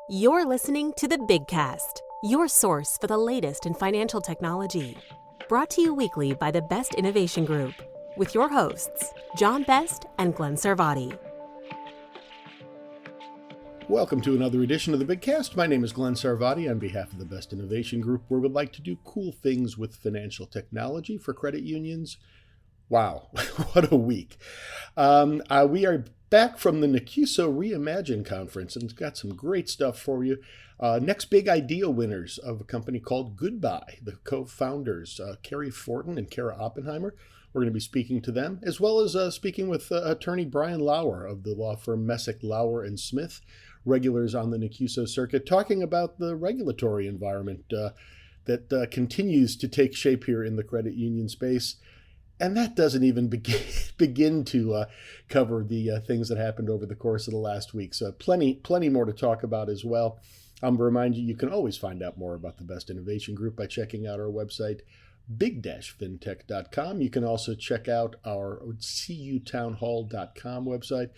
You're listening to the Bigcast, your source for the latest in financial technology. Brought to you weekly by the Best Innovation Group, with your hosts, John Best and Glenn Sarvati. Welcome to another edition of the Bigcast. My name is Glenn Sarvati on behalf of the Best Innovation Group, where we'd like to do cool things with financial technology for credit unions. Wow, what a week. We are back from the NACUSO Reimagine Conference, and it's got some great stuff for you. Next big idea winners of a company called Goodbuy, the co-founders, Carrie Fortin and Kara Oppenheimer. We're going to be speaking to them, as well as speaking with attorney Brian Lauer of the law firm Messick, Lauer & Smith, regulars on the NACUSO circuit, talking about the regulatory environment that continues to take shape here in the credit union space. And that doesn't even begin to cover the things that happened over the course of the last week. So plenty more to talk about as well. I'm going to remind you can always find out more about the Best Innovation Group by checking out our website, big-fintech.com. You can also check out our cutownhall.com website.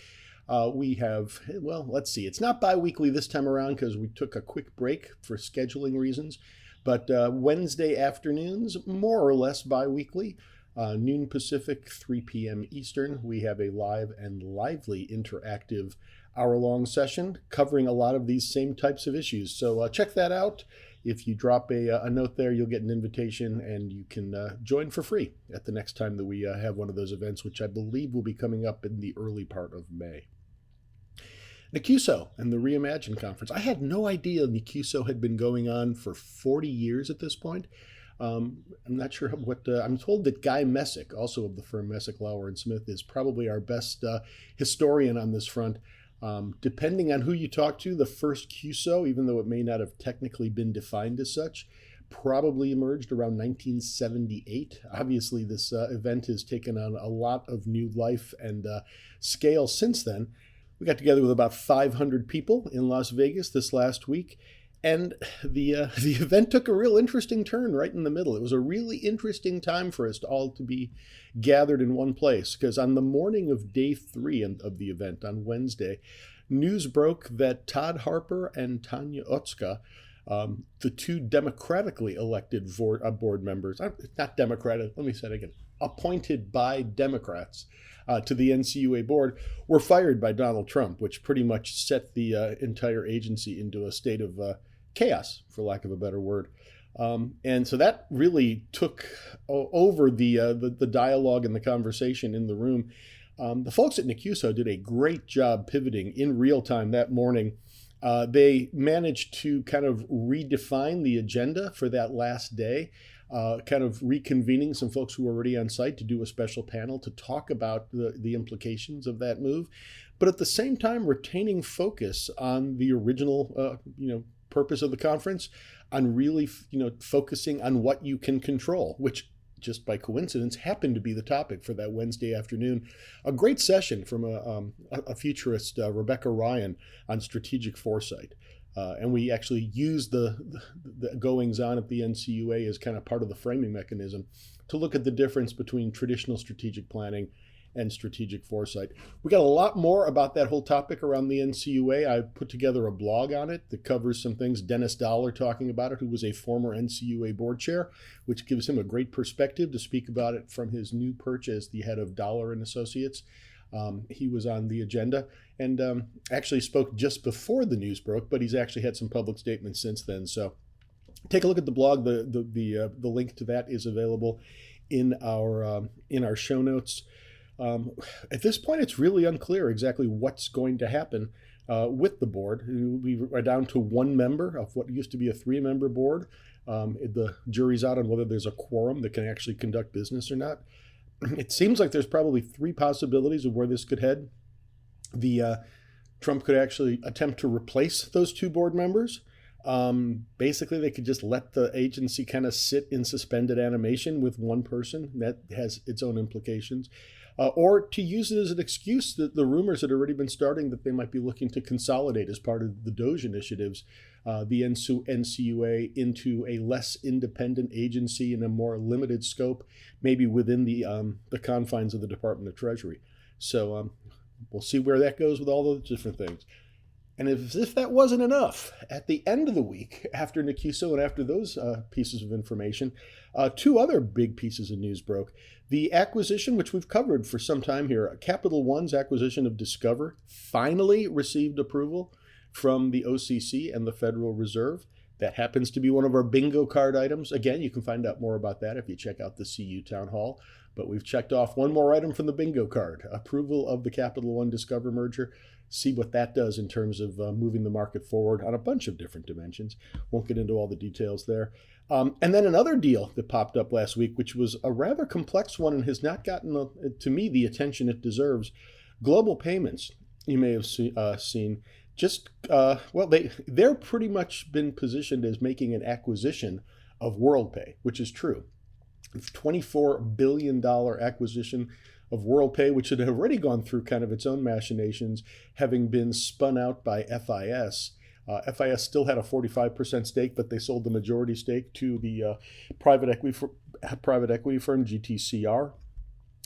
We have, let's see, it's not bi-weekly this time around because we took a quick break for scheduling reasons, but Wednesday afternoons, more or less bi-weekly, noon Pacific, 3 p.m. Eastern, we have a live and lively interactive hour-long session covering a lot of these same types of issues. So check that out. If you drop a note there, you'll get an invitation and you can join for free at the next time that we have one of those events, which I believe will be coming up in the early part of May. NACUSO and the Reimagine Conference. I had no idea NACUSO had been going on for 40 years at this point. I'm not sure what, I'm told that Guy Messick, also of the firm Messick, Lauer & Smith, is probably our best historian on this front. Depending on who you talk to, the first CUSO, even though it may not have technically been defined as such, probably emerged around 1978. Obviously, this event has taken on a lot of new life and scale since then. We got together with about 500 people in Las Vegas this last week. And the event took a real interesting turn right in the middle. It was a really interesting time for us all to be gathered in one place, because on the morning of day 3 of the event on Wednesday, news broke that Todd Harper and Tanya Otska, the two democratically elected board members, not democratic, let me say it again, appointed by Democrats to the NCUA board, were fired by Donald Trump, which pretty much set the entire agency into a state of chaos, for lack of a better word. And so that really took over the dialogue and the conversation in the room. The folks at NACUSO did a great job pivoting in real time that morning. They managed to kind of redefine the agenda for that last day, kind of reconvening some folks who were already on site to do a special panel to talk about the implications of that move, but at the same time retaining focus on the original purpose of the conference, on really focusing on what you can control, which just by coincidence happened to be the topic for that Wednesday afternoon. A great session from a futurist, Rebecca Ryan, on strategic foresight. And we actually used the goings on at the NCUA as kind of part of the framing mechanism to look at the difference between traditional strategic planning and strategic foresight. We got a lot more about that whole topic around the NCUA. I put together a blog on it that covers some things. Dennis Dollar talking about it, who was a former NCUA board chair, which gives him a great perspective to speak about it from his new perch as the head of Dollar and Associates. He was on the agenda and actually spoke just before the news broke, but he's actually had some public statements since then. So take a look at the blog. The link to that is available in our show notes. At this point, it's really unclear exactly what's going to happen with the board. We are down to one member of what used to be a 3-member board. The jury's out on whether there's a quorum that can actually conduct business or not. It seems like there's probably 3 possibilities of where this could head. Trump could actually attempt to replace those 2 board members. Basically, they could just let the agency kind of sit in suspended animation with one person. That has its own implications. Or to use it as an excuse that the rumors had already been starting that they might be looking to consolidate as part of the DOGE initiatives, the NCUA into a less independent agency in a more limited scope, maybe within the confines of the Department of Treasury. So we'll see where that goes with all those different things. And as if that wasn't enough, at the end of the week, after Nakiso and after those pieces of information, two other big pieces of news broke. The acquisition, which we've covered for some time here, Capital One's acquisition of Discover, finally received approval from the OCC and the Federal Reserve. That happens to be one of our bingo card items. Again, you can find out more about that if you check out the CU Town Hall. But we've checked off one more item from the bingo card, approval of the Capital One Discover merger. See what that does in terms of moving the market forward on a bunch of different dimensions. Won't get into all the details there. And then another deal that popped up last week, which was a rather complex one and has not gotten, to me, the attention it deserves. Global Payments, you may have seen, they're pretty much been positioned as making an acquisition of WorldPay, which is true. It's $24 billion acquisition of WorldPay, which had already gone through kind of its own machinations, having been spun out by FIS. FIS still had a 45% stake, but they sold the majority stake to the private equity firm GTCR.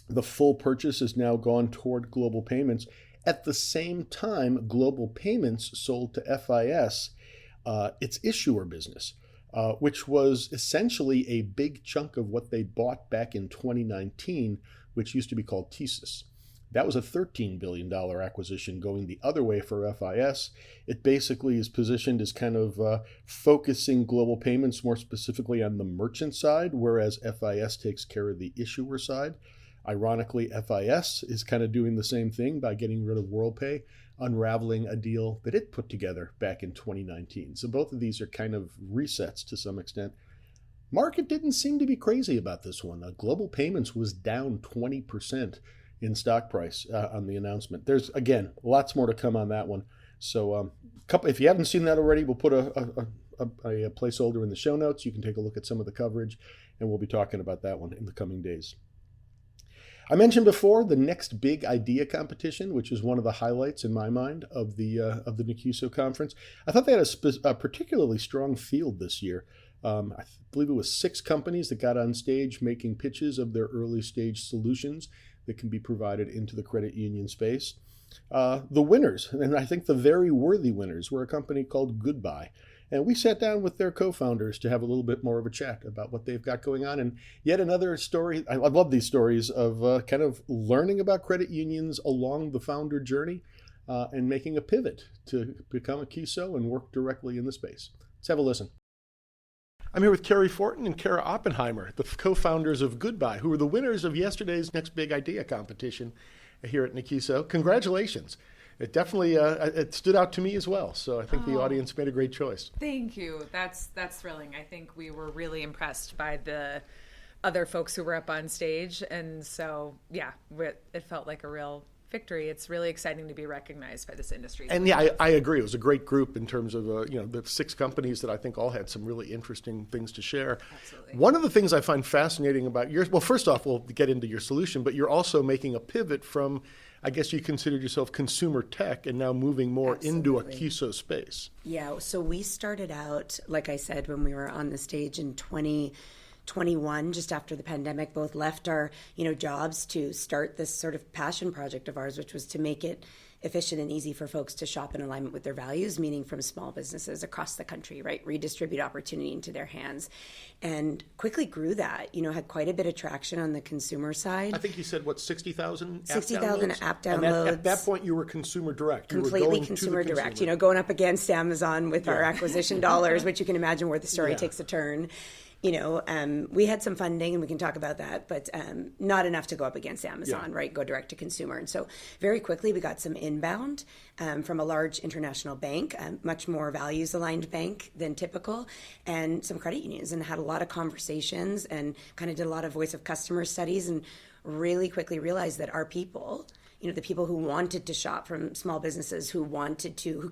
The full purchase has now gone toward Global Payments. At the same time, Global Payments sold to FIS its issuer business, which was essentially a big chunk of what they bought back in 2019, which used to be called TSYS. That was a $13 billion acquisition going the other way for FIS. It basically is positioned as kind of focusing Global Payments more specifically on the merchant side, whereas FIS takes care of the issuer side. Ironically, FIS is kind of doing the same thing by getting rid of WorldPay, unraveling a deal that it put together back in 2019. So both of these are kind of resets to some extent. Market didn't seem to be crazy about this one. Global Payments was down 20% in stock price on the announcement. There's, again, lots more to come on that one. So if you haven't seen that already, we'll put a placeholder in the show notes. You can take a look at some of the coverage, and we'll be talking about that one in the coming days. I mentioned before the next big idea competition, which is one of the highlights in my mind of the Nakiso conference. I thought they had a particularly strong field this year. I believe it was 6 companies that got on stage making pitches of their early stage solutions that can be provided into the credit union space. The winners, and I think the very worthy winners, were a company called Goodbye. And we sat down with their co-founders to have a little bit more of a chat about what they've got going on. And yet another story, I love these stories of kind of learning about credit unions along the founder journey and making a pivot to become a CUSO and work directly in the space. Let's have a listen. I'm here with Carrie Fortin and Kara Oppenheimer, the co-founders of Goodbye, who were the winners of yesterday's Next Big Idea competition here at Nakiso. Congratulations. It definitely it stood out to me as well. So I think the audience made a great choice. Thank you. That's thrilling. I think we were really impressed by the other folks who were up on stage. And so, yeah, it felt like a real victory. It's really exciting to be recognized by this industry. And yeah, I agree. It was a great group in terms of, the 6 companies that I think all had some really interesting things to share. Absolutely. One of the things I find fascinating about yours, well, first off, we'll get into your solution, but you're also making a pivot from, I guess you considered yourself consumer tech and now moving more into a CUSO space. Yeah, so we started out, like I said, when we were on the stage in 2021, just after the pandemic, both left our, jobs to start this sort of passion project of ours, which was to make it efficient and easy for folks to shop in alignment with their values, meaning from small businesses across the country, right? Redistribute opportunity into their hands. And quickly grew that, had quite a bit of traction on the consumer side. I think you said, 60,000 60,000 app downloads. And at that point, you were consumer direct. Completely consumer direct, going up against Amazon with our acquisition dollars, which you can imagine where the story takes a turn. We had some funding, and we can talk about that, but not enough to go up against Amazon, right? Go direct to consumer. And so very quickly, we got some inbound from a large international bank, much more values-aligned bank than typical, and some credit unions, and had a lot of conversations and kind of did a lot of voice of customer studies, and really quickly realized that our people, the people who wanted to shop from small businesses, who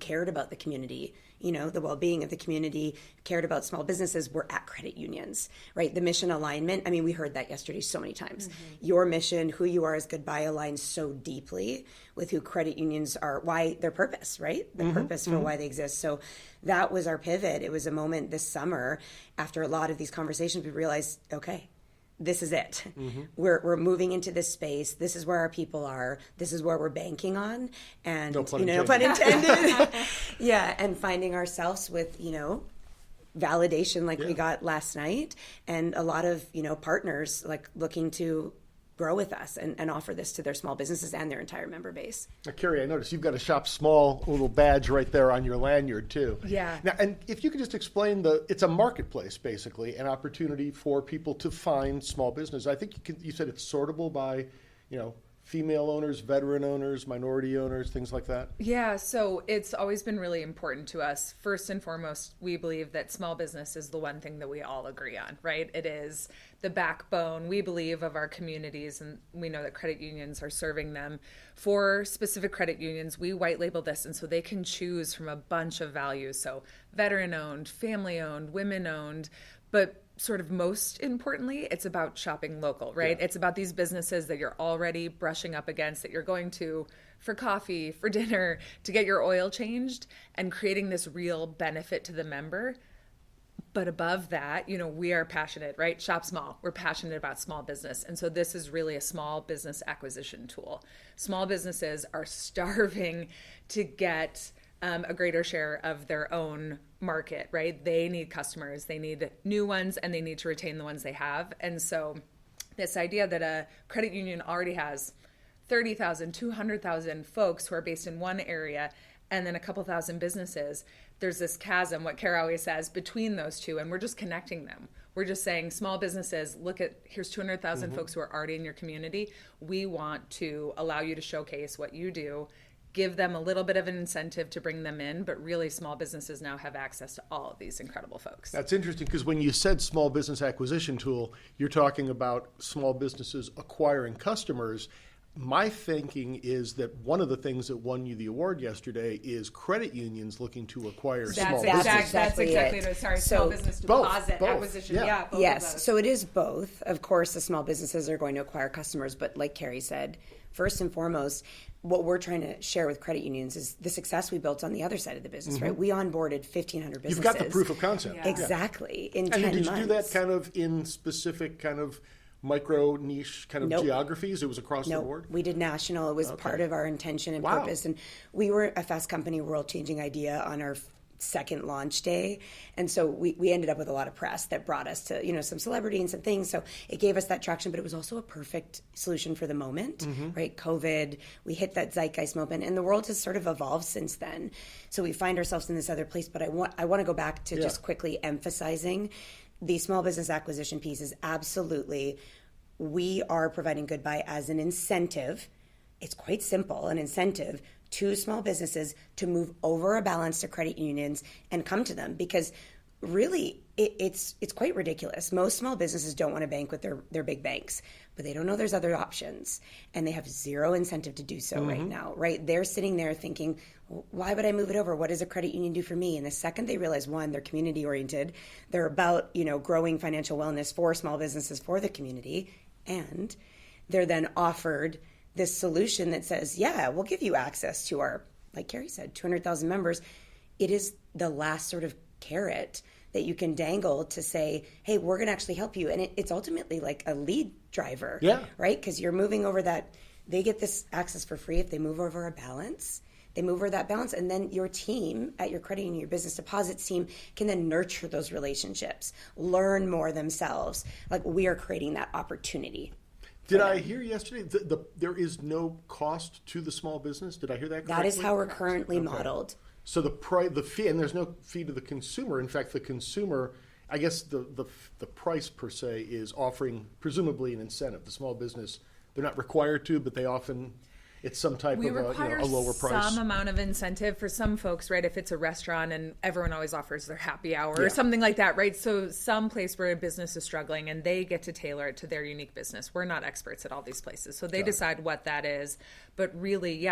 cared about the community, the well-being of the community, cared about small businesses, were at credit unions, right? The mission alignment, we heard that yesterday so many times. Mm-hmm. Your mission, who you are as Goodbye, aligns so deeply with who credit unions are, why their purpose, right? The purpose for why they exist. So that was our pivot. It was a moment this summer, after a lot of these conversations, we realized, okay, this is it. We're moving into this space. This is where our people are. This is where we're banking on. And, no pun intended. Yeah. And finding ourselves with, validation like we got last night, and a lot of, partners like looking to grow with us and offer this to their small businesses and their entire member base. Now, Carrie, I noticed you've got a Shop Small little badge right there on your lanyard too. Yeah. Now, and if you could just explain it's a marketplace, basically, an opportunity for people to find small business. I think you said it's sortable by, female owners, veteran owners, minority owners, things like that? Yeah, so it's always been really important to us. First and foremost, we believe that small business is the one thing that we all agree on, right? It is the backbone, we believe, of our communities, and we know that credit unions are serving them. For specific credit unions, we white label this, and so they can choose from a bunch of values. So veteran-owned, family-owned, women-owned, but sort of most importantly, it's about shopping local, right? Yeah. It's about these businesses that you're already brushing up against, that you're going to for coffee, for dinner, to get your oil changed, and creating this real benefit to the member. But above that, we are passionate, right? Shop small. We're passionate about small business. And so this is really a small business acquisition tool. Small businesses are starving to get a greater share of their own market, right? They need customers, they need new ones, and they need to retain the ones they have. And so this idea that a credit union already has 30,000, 200,000 folks who are based in one area, and then a couple thousand businesses, there's this chasm, what Kara always says, between those two, and we're just connecting them. We're just saying, small businesses, here's 200,000 folks who are already in your community. We want to allow you to showcase what you do, give them a little bit of an incentive to bring them in, but really small businesses now have access to all of these incredible folks. That's interesting, because when you said small business acquisition tool, you're talking about small businesses acquiring customers. My thinking is that one of the things that won you the award yesterday is credit unions looking to acquire small businesses. That's exactly it. Sorry, small business deposit acquisition. Yeah, both yes. of those. So it is both. Of course, the small businesses are going to acquire customers, but like Carrie said, first and foremost, what we're trying to share with credit unions is the success we built on the other side of the business, right? We onboarded 1,500 businesses. You've got the proof of concept. Yeah. Exactly. In 10 months. And did you do that months. kind of in specific kind of micro niche kind of geographies? It was across the board? We did national. It was part of our intention and purpose. And we were a Fast Company world-changing idea on our second launch day. And so we ended up with a lot of press that brought us to, some celebrity and some things. So it gave us that traction, but it was also a perfect solution for the moment, right? COVID, we hit that zeitgeist moment, and the world has sort of evolved since then. So we find ourselves in this other place, but I want to go back to just quickly emphasizing the small business acquisition piece is absolutely, we are providing Goodbuy as an incentive. It's quite simple, an incentive to small businesses to move over a balance to credit unions and come to them, because really it's quite ridiculous. Most small businesses don't want to bank with their big banks, but they don't know there's other options, and they have zero incentive to do so right now, right? They're sitting there thinking, why would I move it over? What does a credit union do for me? And the second they realize, one, they're community oriented, they're about, growing financial wellness for small businesses for the community, and they're then offered this solution that says, yeah, we'll give you access to our, like Carrie said, 200,000 members. It is the last sort of carrot that you can dangle to say, hey, we're going to actually help you. And it's ultimately like a lead driver, right? Because you're moving over that, they get this access for free if they move over a balance. They move over that balance, and then your team at your credit union, your business deposits team, can then nurture those relationships, learn more themselves. Like, we are creating that opportunity. Did I hear yesterday there is no cost to the small business? Did I hear that correctly? That is how we're currently modeled. So the fee, and there's no fee to the consumer. In fact, the consumer, I guess the price per se is offering presumably an incentive. The small business, they're not required to, but they often, it's some type of a lower price. Some amount of incentive for some folks, right? If it's a restaurant and everyone always offers their happy hour or something like that, right? So some place where a business is struggling and they get to tailor it to their unique business. We're not experts at all these places. So they decide what that is. But really,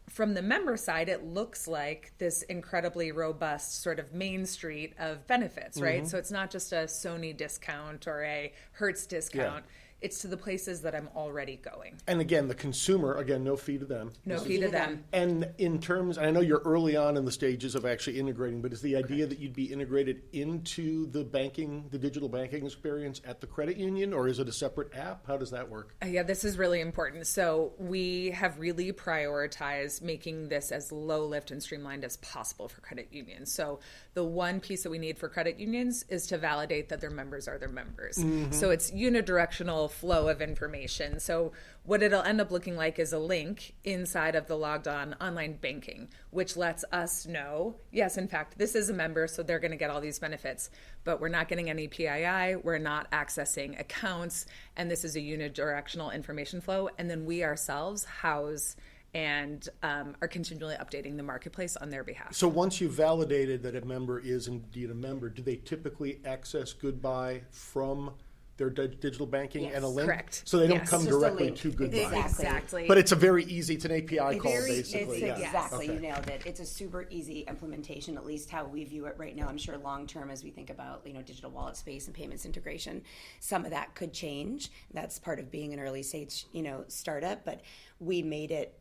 from the member side, it looks like this incredibly robust sort of main street of benefits, right? So it's not just a Sony discount or a Hertz discount. It's to the places that I'm already going. And again, the consumer, again, no fee to them. No fee to them. And in terms, I know you're early on in the stages of actually integrating, but is the idea that you'd be integrated into the digital banking experience at the credit union, or is it a separate app? How does that work? Yeah, this is really important. So we have really prioritized making this as low lift and streamlined as possible for credit unions. So the one piece that we need for credit unions is to validate that their members are their members. So it's unidirectional flow of information. So what it'll end up looking like is a link inside of the logged on online banking, which lets us know, yes, in fact, this is a member, so they're going to get all these benefits, but we're not getting any PII, we're not accessing accounts, and this is a unidirectional information flow. And then we ourselves house and are continually updating the marketplace on their behalf. So once you've validated that a member is indeed a member, do they typically access Goodbuy from their digital banking and a link? Correct. So they don't Yes. come Just a directly link. to Goodbuy. Exactly. But it's it's an API call, Very, basically. it's exactly, Okay. you nailed it. It's a super easy implementation, at least how we view it right now. I'm sure long term, as we think about digital wallet space and payments integration, some of that could change. That's part of being an early stage startup. But we made it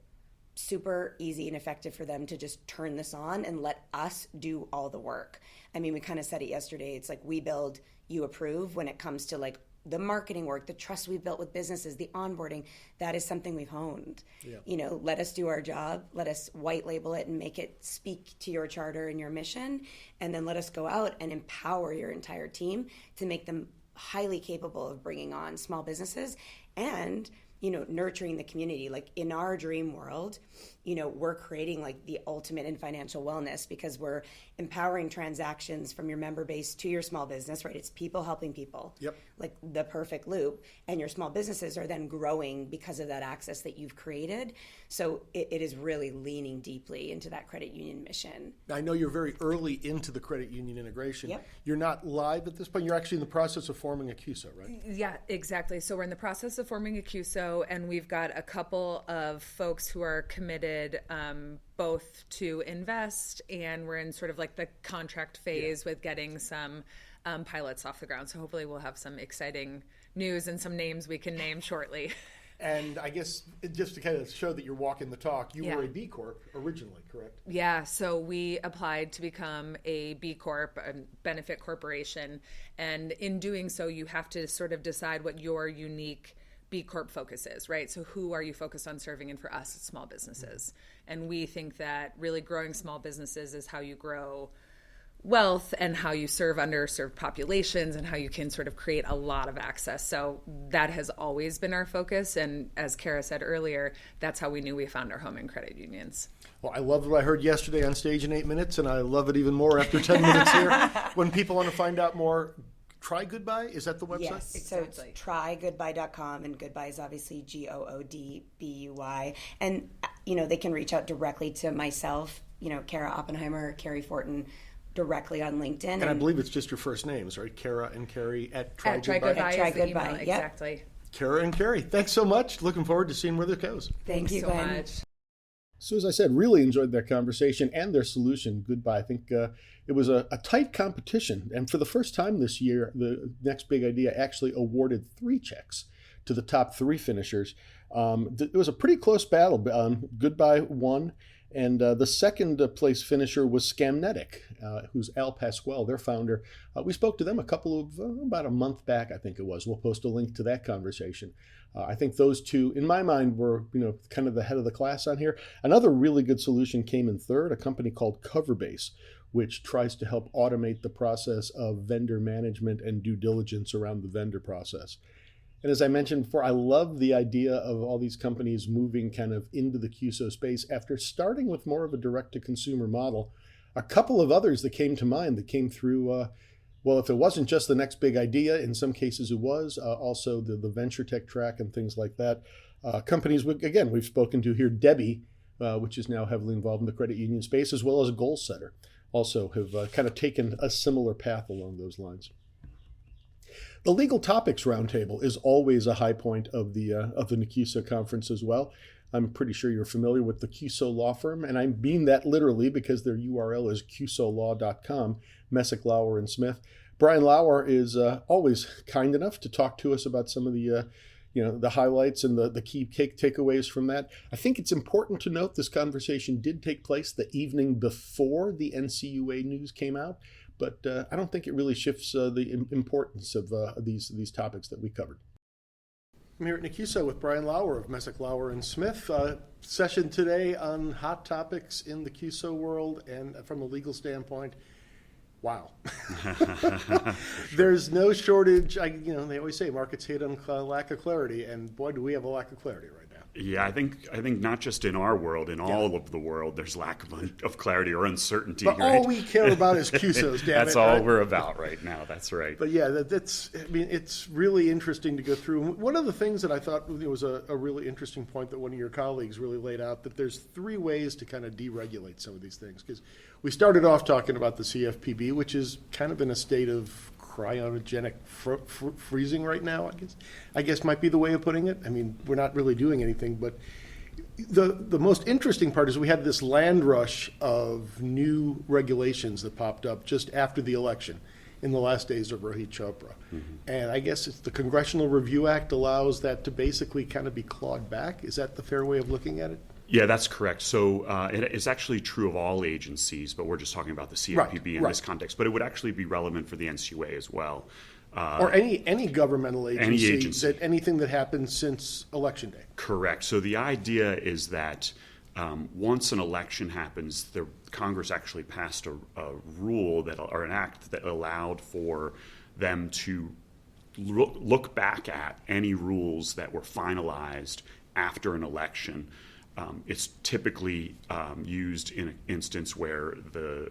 super easy and effective for them to just turn this on and let us do all the work. I mean, we kind of said it yesterday. It's like we build, you approve when it comes to the marketing work, the trust we've built with businesses, the onboarding. That is something we've honed. Let us do our job. Let us white label it and make it speak to your charter and your mission. And then let us go out and empower your entire team to make them highly capable of bringing on small businesses and nurturing the community. Like in our dream world, we're creating the ultimate in financial wellness because we're empowering transactions from your member base to your small business, right? It's people helping people. Yep. Like the perfect loop. And your small businesses are then growing because of that access that you've created. So it is really leaning deeply into that credit union mission. I know you're very early into the credit union integration. Yep. You're not live at this point. You're actually in the process of forming a CUSO, right? Yeah, exactly. So we're in the process of forming a CUSO, and we've got a couple of folks who are committed both to invest, and we're in sort of the contract phase with getting some pilots off the ground. So hopefully we'll have some exciting news and some names we can name shortly. And I guess just to kind of show that you're walking the talk, you Yeah. were a B Corp originally, correct? Yeah, so we applied to become a B Corp, a benefit corporation. And in doing so, you have to sort of decide what your unique B Corp focus is, right? So who are you focused on serving? And for us, it's small businesses. And we think that really growing small businesses is how you grow wealth and how you serve underserved populations and how you can sort of create a lot of access. So that has always been our focus. And as Kara said earlier, that's how we knew we found our home in credit unions. Well, I loved what I heard yesterday on stage in 8 minutes, and I love it even more after 10 minutes here. When people want to find out more, try Goodbuy. Is that the website? Yes, Exactly. so it's trygoodbuy.com, and Goodbuy is obviously GOODBUY. And, they can reach out directly to myself, Kara Oppenheimer, Carrie Fortin, directly on LinkedIn. And I believe it's just your first names, right? Kara and Carrie at Try At Try Goodbye. Goodbye Try is the Goodbye, email. yep. Exactly. Kara and Carrie, thanks so much. Looking forward to seeing where this goes. Thank you, so Glenn. much. So as I said, really enjoyed their conversation and their solution, Goodbye. I think it was a tight competition. And for the first time this year, the Next Big Idea actually awarded 3 checks to the top 3 finishers. It was a pretty close battle. Goodbye won. And the second place finisher was Scamnetic, who's Al Pasquale, their founder. We spoke to them about a month back, I think it was. We'll post a link to that conversation. I think those two, in my mind, were kind of the head of the class on here. Another really good solution came in third, a company called Coverbase, which tries to help automate the process of vendor management and due diligence around the vendor process. And as I mentioned before, I love the idea of all these companies moving kind of into the CUSO space after starting with more of a direct-to-consumer model. A couple of others that came to mind that came through, if it wasn't just the Next Big Idea, in some cases it was, also the venture tech track and things like that. Companies, again, we've spoken to here, Debbie, which is now heavily involved in the credit union space, as well as Goalsetter, also have kind of taken a similar path along those lines. The Legal Topics Roundtable is always a high point of the NCUSO conference as well. I'm pretty sure you're familiar with the CUSO law firm, and I mean that literally because their URL is cusolaw.com, Messick, Lauer, and Smith. Brian Lauer is always kind enough to talk to us about some of the the highlights and the key takeaways from that. I think it's important to note this conversation did take place the evening before the NCUA news came out, but I don't think it really shifts the importance of these topics that we covered. I'm here at NACUSA with Brian Lauer of Messick, Lauer & Smith. Session today on hot topics in the CUSO world and from a legal standpoint. Wow. There's no shortage. They always say markets hate on lack of clarity, and boy, do we have a lack of clarity right now. Yeah, I think not just in our world, in all of the world, there's lack of clarity or uncertainty. But right? all we care about is CUSOs, damn That's it. all right? we're about right now. That's right. But yeah, it's really interesting to go through. One of the things that I thought was a really interesting point that one of your colleagues really laid out, that there's 3 ways to kind of deregulate some of these things. Because we started off talking about the CFPB, which is kind of in a state of cryogenic freezing right now, I guess might be the way of putting it. I mean, we're not really doing anything, but the most interesting part is we had this land rush of new regulations that popped up just after the election in the last days of Rohit Chopra. Mm-hmm. And I guess it's the Congressional Review Act allows that to basically kind of be clawed back. Is that the fair way of looking at it? Yeah, that's correct. So it's actually true of all agencies, but we're just talking about the CFPB in this context. But it would actually be relevant for the NCUA as well. Or any governmental agency, any agency. Anything that happened since Election Day. Correct. So the idea is that once an election happens, Congress actually passed a rule or an act that allowed for them to look back at any rules that were finalized after an election. It's typically used in an instance where the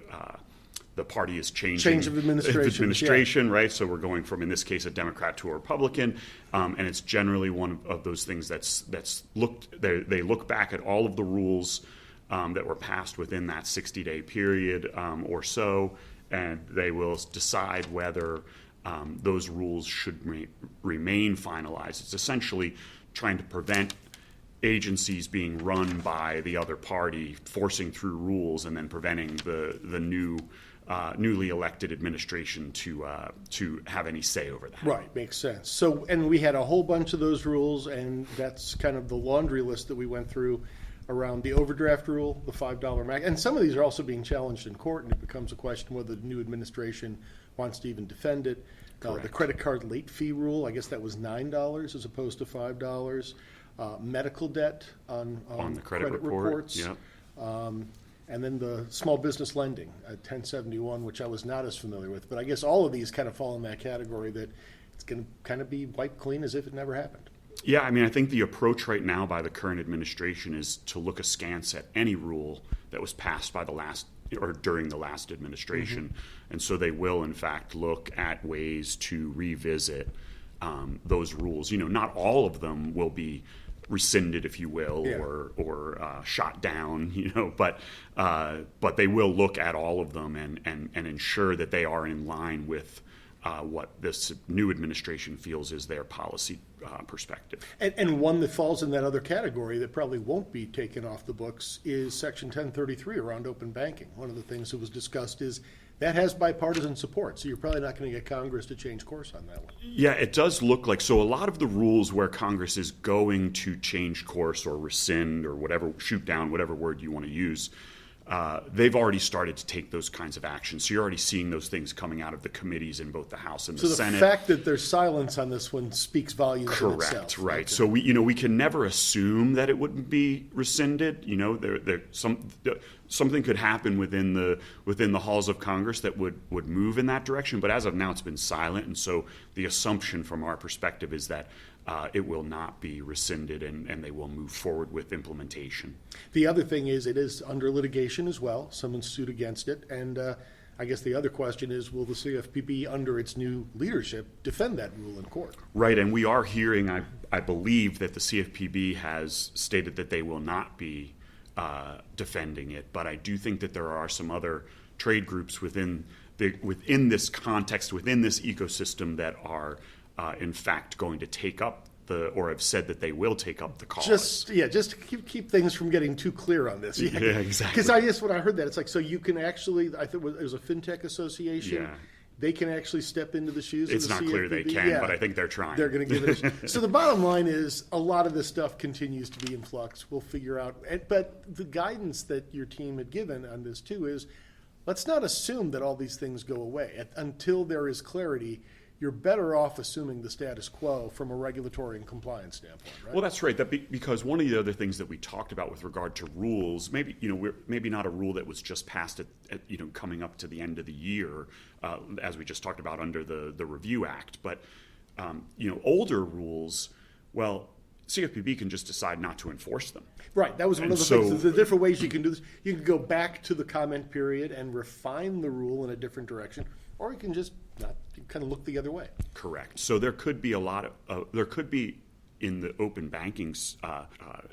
party is changing. Change of administration. Yeah. Right? So we're going from, in this case, a Democrat to a Republican, and it's generally one of those things they look back at all of the rules that were passed within that 60-day period or so, and they will decide whether those rules should remain finalized. It's essentially trying to prevent agencies being run by the other party, forcing through rules and then preventing the newly elected administration to have any say over that. Right, makes sense. So, and we had a whole bunch of those rules, and that's kind of the laundry list that we went through around the overdraft rule, the $5 max, and some of these are also being challenged in court, and it becomes a question whether the new administration wants to even defend it. The credit card late fee rule, I guess that was $9 as opposed to $5. Medical debt on the credit reports. Yep. And then the small business lending at 1071, which I was not as familiar with. But I guess all of these kind of fall in that category that it's going to kind of be wiped clean as if it never happened. Yeah, I mean, I think the approach right now by the current administration is to look askance at any rule that was passed by during the last administration. Mm-hmm. And so they will, in fact, look at ways to revisit those rules. Not all of them will be rescinded, if you will, or shot down, but they will look at all of them and ensure that they are in line with what this new administration feels is their policy perspective. And one that falls in that other category that probably won't be taken off the books is Section 1033 around open banking. One of the things that was discussed is that has bipartisan support, so you're probably not going to get Congress to change course on that one. Yeah, it does look like. So a lot of the rules where Congress is going to change course or rescind or whatever, shoot down, whatever word you want to use, they've already started to take those kinds of actions. So you're already seeing those things coming out of the committees in both the House and the Senate. So the fact that there's silence on this one speaks volumes in itself. Correct, right. Okay. So we can never assume that it wouldn't be rescinded. Something could happen within the halls of Congress that would move in that direction. But as of now, it's been silent. And so the assumption from our perspective is that it will not be rescinded and they will move forward with implementation. The other thing is it is under litigation as well. Someone sued against it. And I guess the other question is, will the CFPB, under its new leadership, defend that rule in court? Right, and we are hearing, I believe, that the CFPB has stated that they will not be defending it. But I do think that there are some other trade groups within this context, within this ecosystem, that are in fact going to take up or have said that they will take up the cause. Just to keep things from getting too clear on this. Yeah, exactly. Because when I heard that, it's like, so you can actually, I think it was a fintech association. Yeah. they can actually step into the shoes It's of the not clear they CFPB? can, but I think they're trying. They're going to give it a shot. So the bottom line is a lot of this stuff continues to be in flux. We'll figure out. But the guidance that your team had given on this, too, is let's not assume that all these things go away. Until there is clarity, you're better off assuming the status quo from a regulatory and compliance standpoint, right? Well, that's right. Because one of the other things that we talked about with regard to rules, maybe not a rule that was just passed at coming up to the end of the year, as we just talked about under the Review Act, but older rules, well, CFPB can just decide not to enforce them. Right. That was one of the things. The different ways you can do this. You can go back to the comment period and refine the rule in a different direction, or you can just not kind of look the other way. Correct. So there could be in the open banking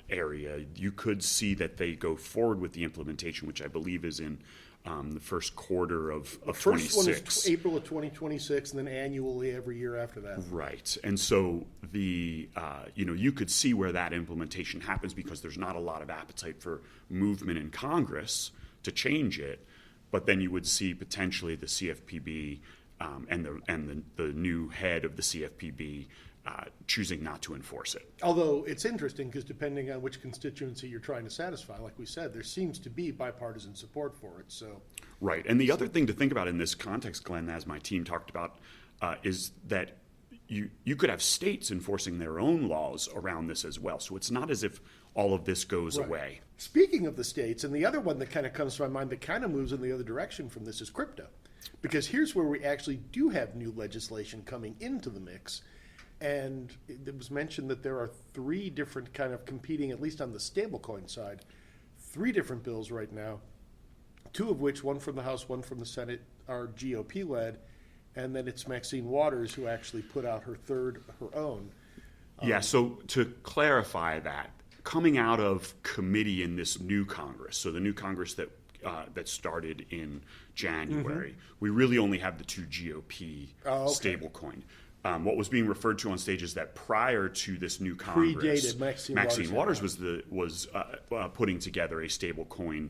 area, you could see that they go forward with the implementation, which I believe is in the first quarter of 26. First one is April of 2026, and then annually every year after that. Right. And so you could see where that implementation happens because there's not a lot of appetite for movement in Congress to change it, but then you would see potentially the CFPB and the new head of the CFPB choosing not to enforce it. Although it's interesting because depending on which constituency you're trying to satisfy, like we said, there seems to be bipartisan support for it. So, right. And the other thing to think about in this context, Glenn, as my team talked about, is that you could have states enforcing their own laws around this as well. So it's not as if all of this goes away. Speaking of the states, and the other one that kind of comes to my mind that kind of moves in the other direction from this is crypto. Because here's where we actually do have new legislation coming into the mix. And it was mentioned that there are three different kind of competing, at least on the stablecoin side, three different bills right now, two of which, one from the House, one from the Senate, are GOP-led. And then it's Maxine Waters who actually put out her own. Yeah, so to clarify that, coming out of committee in this new Congress, so the new Congress that started in January, we really only have the two GOP stablecoin. What was being referred to on stage is that prior to this new Congress, predated Maxine Waters was putting together a stablecoin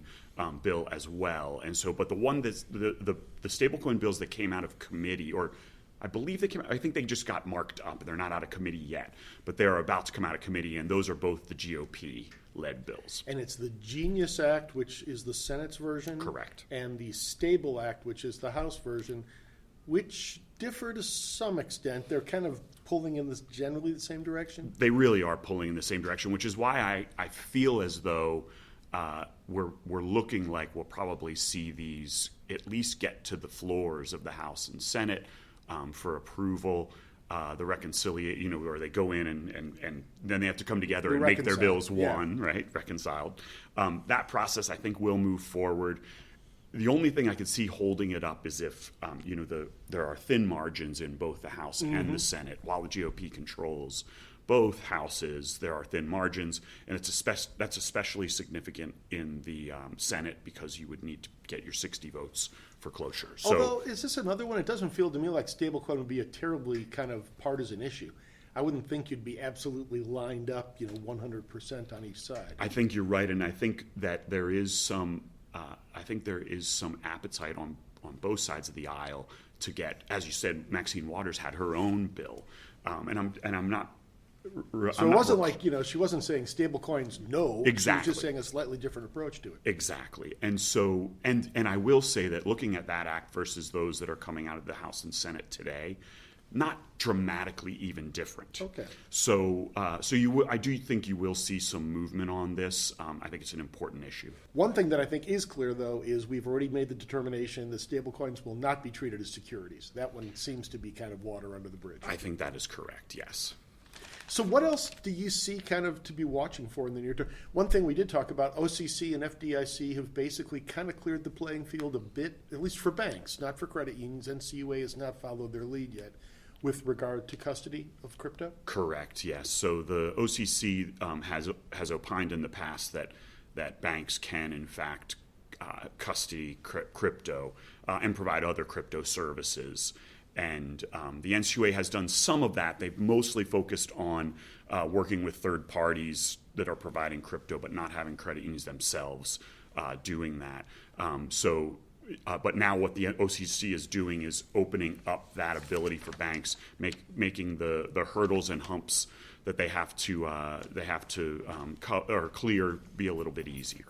bill as well, and so. But the one that's the stablecoin bills that came out of committee, or I believe they came out, I think they just got marked up. They're not out of committee yet, but they're about to come out of committee, and those are both the GOP-led bills. And it's the Genius Act, which is the Senate's version. Correct. And the Stable Act, which is the House version, which differ to some extent. They're kind of pulling in this generally the same direction. They really are pulling in the same direction, which is why I feel as though we're looking like we'll probably see these at least get to the floors of the House and Senate for approval. The reconciliation, where they go in and then they have to come together and make their bills one, right, reconciled. That process, I think, will move forward. The only thing I could see holding it up is if, there are thin margins in both the House and the Senate. While the GOP controls both houses, there are thin margins, and that's especially significant in the Senate because you would need to get your 60 votes for closure. Although, is this another one? It doesn't feel to me like stablecoin would be a terribly kind of partisan issue. I wouldn't think you'd be absolutely lined up, 100% on each side. I think you're right, and I think that there is some appetite on both sides of the aisle to get, as you said, Maxine Waters had her own bill, and I'm not. So it wasn't like she wasn't saying stablecoins no. Exactly. She was just saying a slightly different approach to it. Exactly, and so and I will say that looking at that act versus those that are coming out of the House and Senate today, not dramatically even different. Okay. So I do think you will see some movement on this. I think it's an important issue. One thing that I think is clear, though, is we've already made the determination that stablecoins will not be treated as securities. That one seems to be kind of water under the bridge. I think that is correct, yes. So what else do you see kind of to be watching for in the near term? One thing we did talk about, OCC and FDIC have basically kind of cleared the playing field a bit, at least for banks, not for credit unions. NCUA has not followed their lead yet with regard to custody of crypto? Correct, yes. So the OCC has opined in the past that banks can, in fact, custody crypto and provide other crypto services. And the NCUA has done some of that. They've mostly focused on working with third parties that are providing crypto, but not having credit unions themselves doing that. So But now what the OCC is doing is opening up that ability for banks, making the hurdles and humps that they have to clear be a little bit easier.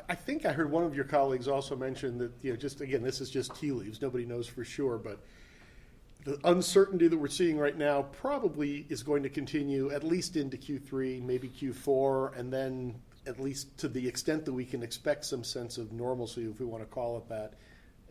I think I heard one of your colleagues also mention that, just again, this is just tea leaves. Nobody knows for sure, but the uncertainty that we're seeing right now probably is going to continue at least into Q3, maybe Q4, and then at least to the extent that we can expect some sense of normalcy, if we want to call it that,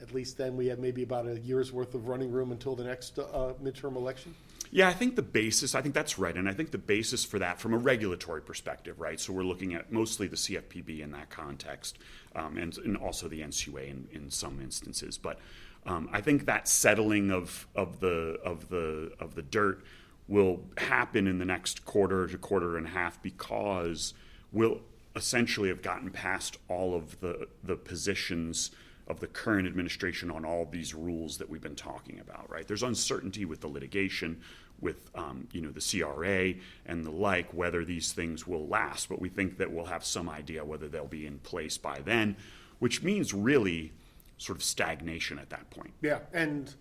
at least then we have maybe about a year's worth of running room until the next midterm election? Yeah, I think that's right. And I think the basis for that from a regulatory perspective, right? So we're looking at mostly the CFPB in that context, and also the NCUA in some instances. But I think that settling of the dirt will happen in the next quarter to quarter and a half, because we'll essentially have gotten past all of the positions of the current administration on all of these rules that we've been talking about, right? There's uncertainty with the litigation, with the CRA and the like, whether these things will last. But we think that we'll have some idea whether they'll be in place by then, which means really sort of stagnation at that point. Yeah, and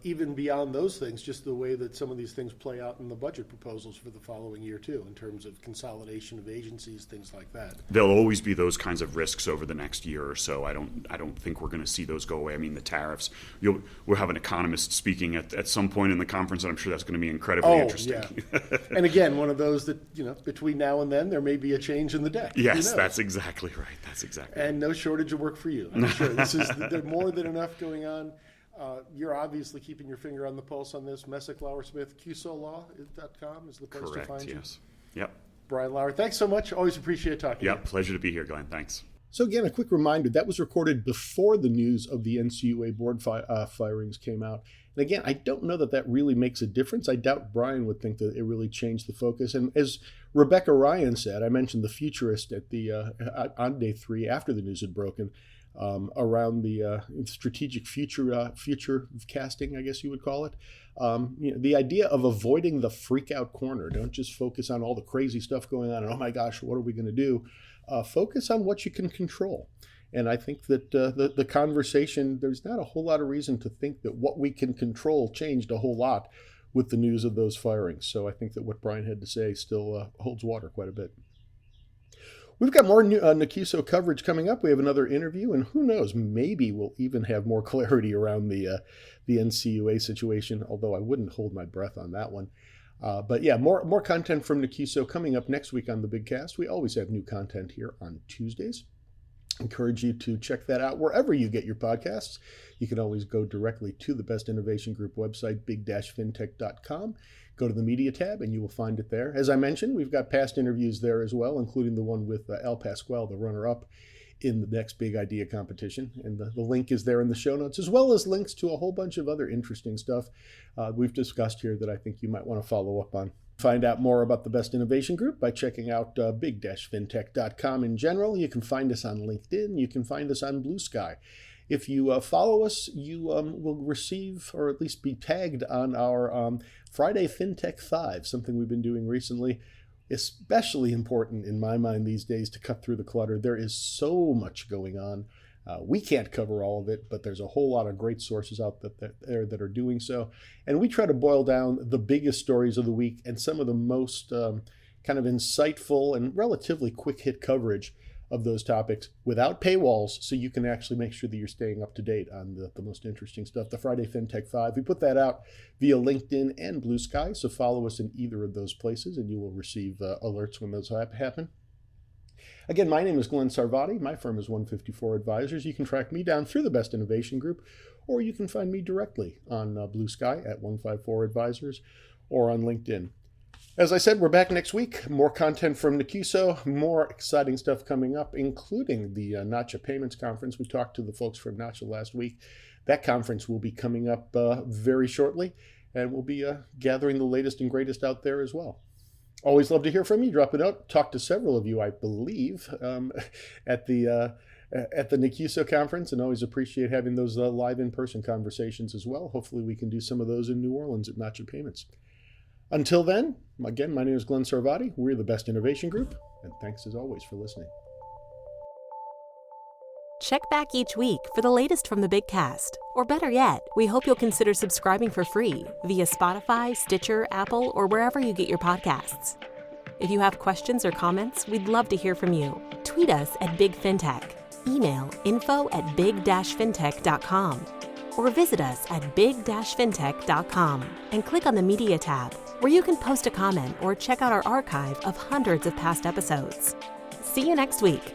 even beyond those things, just the way that some of these things play out in the budget proposals for the following year too, in terms of consolidation of agencies, things like that. There'll always be those kinds of risks over the next year or so. I don't think we're going to see those go away. I mean, the tariffs. We'll have an economist speaking at some point in the conference, and I'm sure that's going to be incredibly interesting. Yeah. And again, one of those that between now and then there may be a change in the deck. Yes, that's exactly right. That's exactly. And no shortage of work for you. I'm sure there's more than enough going on. You're obviously keeping your finger on the pulse on this. Messick, Lauer, Smith, QSOLaw.com is the place to find you. Yes. Yep. Brian Lauer, thanks so much. Always appreciate talking. Yep. Pleasure to be here, Glenn. Thanks. So again, a quick reminder, that was recorded before the news of the NCUA board firings came out. And again, I don't know that really makes a difference. I doubt Brian would think that it really changed the focus. And as Rebecca Ryan said, I mentioned the futurist at the on day 3 after the news had broken, around the strategic future casting, I guess you would call it. The idea of avoiding the freak out corner. Don't just focus on all the crazy stuff going on and, oh my gosh, what are we going to do? Focus on what you can control. And I think that the conversation, there's not a whole lot of reason to think that what we can control changed a whole lot with the news of those firings. So I think that what Brian had to say still holds water quite a bit. We've got more NACUSO coverage coming up. We have another interview, and who knows, maybe we'll even have more clarity around the NCUA situation, although I wouldn't hold my breath on that one. But yeah, more content from NACUSO coming up next week on the Big Cast. We always have new content here on Tuesdays. Encourage you to check that out wherever you get your podcasts. You can always go directly to the Best Innovation Group website, big-fintech.com. Go to the media tab and you will find it there. As I mentioned, we've got past interviews there as well, including the one with Al Pasquale, the runner-up in the next big idea competition. And the link is there in the show notes, as well as links to a whole bunch of other interesting stuff we've discussed here that I think you might want to follow up on. Find out more about the Best Innovation Group by checking out big-fintech.com in general. You can find us on LinkedIn. You can find us on Blue Sky. If you follow us, you will receive, or at least be tagged on our Friday FinTech 5, something we've been doing recently. Especially important in my mind these days to cut through the clutter. There is so much going on. We can't cover all of it, but there's a whole lot of great sources out there that are doing so. And we try to boil down the biggest stories of the week and some of the most kind of insightful and relatively quick hit coverage of those topics without paywalls, so you can actually make sure that you're staying up to date on the most interesting stuff. The Friday FinTech 5, we put that out via LinkedIn and Blue Sky, so follow us in either of those places and you will receive alerts when those happen. Again, my name is Glenn Sarvati. My firm is 154 Advisors. You can track me down through the Best Innovation Group, or you can find me directly on Blue Sky at 154 Advisors or on LinkedIn. As I said, we're back next week. More content from NACUSO, more exciting stuff coming up, including the NACHA Payments Conference. We talked to the folks from NACHA last week. That conference will be coming up very shortly, and we'll be gathering the latest and greatest out there as well. Always love to hear from you. Drop a note. Talk to several of you, I believe, at the NACUSO conference, and always appreciate having those live in-person conversations as well. Hopefully we can do some of those in New Orleans at NACHA Payments. Until then, again, my name is Glenn Sarvati. We're the Best Innovation Group, and thanks as always for listening. Check back each week for the latest from the Big Cast. Or better yet, we hope you'll consider subscribing for free via Spotify, Stitcher, Apple, or wherever you get your podcasts. If you have questions or comments, we'd love to hear from you. Tweet us at Big FinTech, email info@big-fintech.com, or visit us at big-fintech.com and click on the Media tab, where you can post a comment or check out our archive of hundreds of past episodes. See you next week.